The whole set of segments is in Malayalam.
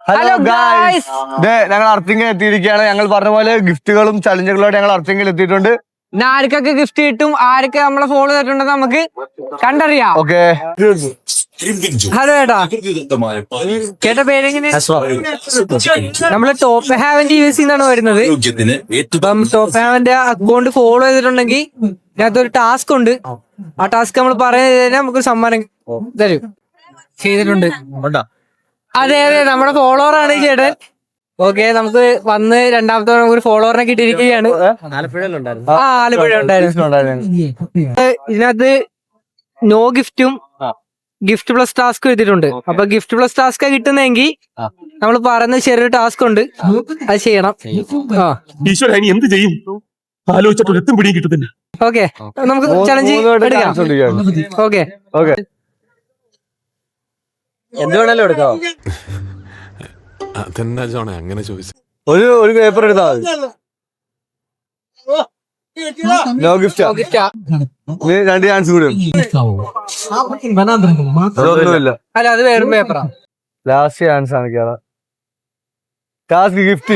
ഹലോ ഗായ്സ്, ഞങ്ങൾ അർത്തിങ്കിൽ എത്തിയിരിക്കുകയാണ്. ഞങ്ങൾ പറഞ്ഞ പോലെ ഗിഫ്റ്റുകളും ചലഞ്ചുകളോടെ ഞങ്ങൾ അർത്തിങ്കിൽ എത്തിയിട്ടുണ്ട്. ആർക്കൊക്കെ ഗിഫ്റ്റ് കിട്ടും, ആരൊക്കെ നമ്മളെ ഫോളോ ചെയ്തിട്ടുണ്ടെന്ന് നമുക്ക് കണ്ടറിയാം. ഓക്കെ, ഹലോ ഏട്ടാ, ചേട്ടാ പേരെങ്ങനെ? നമ്മള് ടോപ്പ് ഹാവന്റെ യൂസ് ചെയ്യുന്നതാണ് വരുന്നത്. ഇപ്പം ടോപ്പ് ഹാവന്റെ അക്കൗണ്ട് ഫോളോ ചെയ്തിട്ടുണ്ടെങ്കിൽ ഇതിനകത്തൊരു ടാസ്ക് ഉണ്ട്. ആ ടാസ്ക് നമ്മൾ പറയുന്നതിന് നമുക്കൊരു സമ്മാനം തരും. ചെയ്തിട്ടുണ്ട്. അതെ അതെ, നമ്മുടെ ഫോളോവർ ആണ് ചേട്ടൻ. ഓക്കെ, നമുക്ക് വന്ന് രണ്ടാമത്തെ നമുക്കൊരു ഫോളോവറിനെ കിട്ടിയിരിക്കുകയാണ്. ആലപ്പുഴ ഉണ്ടായിരുന്നു. ഇതിനകത്ത് നോ ഗിഫ്റ്റും ഗിഫ്റ്റ് പ്ലസ് ടാസ്ക് എഴുതിയിട്ടുണ്ട്. അപ്പൊ ഗിഫ്റ്റ് പ്ലസ് ടാസ്ക് കിട്ടുന്നെങ്കിൽ നമ്മൾ പറയുന്ന ചെറിയൊരു ടാസ്ക് ഉണ്ട്, അത് ചെയ്യണം. എന്ത് ചെയ്യും ആലോചിച്ചിട്ട് എത്തും പിടിയും കിട്ടുന്നില്ല. ഓക്കെ, നമുക്ക് ചലഞ്ച് എടുക്കാം. ഓക്കെ, എന്ത് വേണല്ലോ എടുക്കാം. അങ്ങനെ ചോദിച്ചു. ഒരു പേപ്പർ എടുത്താൽ നോ ഗിഫ്റ്റ്. നീ 2 ചാൻസ് കൂടി ഒന്നുമില്ല. അല്ല, അത് വേറെ പേപ്പറാ. ലാസ്റ്റ് ചാൻസ് ആണ് Kerala task gift.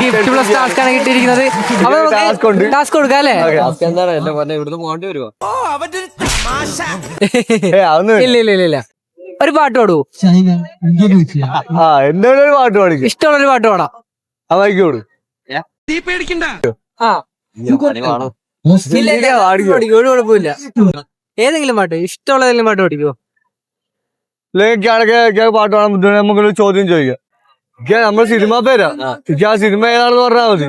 Gift plus task ആണ് കിട്ടിയിരിക്കുന്നത്. അപ്പൊ ടാസ്ക് കൊടുക്കാം അല്ലേ? ഇല്ല, ഒരു പാട്ട് പാടുവോ? എന്തെങ്കിലും ഒരു പാട്ട് പാടിക്കും. ഇഷ്ടമുള്ളൊരു പാട്ട് പാടാം. ആ വായിക്കോട്. ഒഴിവുള്ള കുഴപ്പമില്ല. ഏതെങ്കിലും പാട്ട്, ഇഷ്ടമുള്ള ഏതെങ്കിലും പാട്ട് പഠിക്കുവോ? പാട്ട് പാടാൻ ബുദ്ധിമുട്ട്. നമുക്കൊരു ചോദ്യം ചോദിക്കാം. നമ്മൾ സിനിമ പേരാ, ആ സിനിമ ഏതാണെന്ന് പറഞ്ഞാൽ മതി.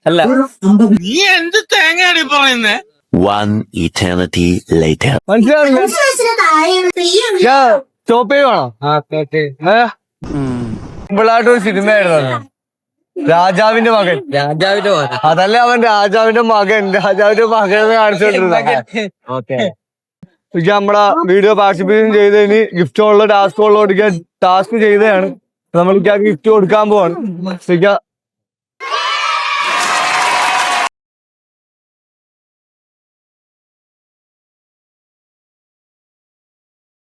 അല്ല, നീ എന്ത് തേങ്ങയാണ് പറയുന്നേ? One eternity later. മനസ്സിലാവില്ല. സ്റ്റോപ്പ് ചെയ്യുവാണോ? സിമ്പിളായിട്ടൊരു സിനിമയായിരുന്നു. രാജാവിന്റെ മകൻ. അതല്ലേ അവൻ രാജാവിന്റെ മകൻ കാണിച്ചോണ്ടിരുന്നത്. നമ്മളെ വീഡിയോ പാർട്ടിസിപ്പേഷൻ ചെയ്തതിന് ഗിഫ്റ്റ് ഉള്ള ടാസ്ക് ഉള്ളോട്ട് ടാസ്ക് ചെയ്തതാണ്. നമ്മൾ ഗിഫ്റ്റ് കൊടുക്കാൻ പോവാണ്.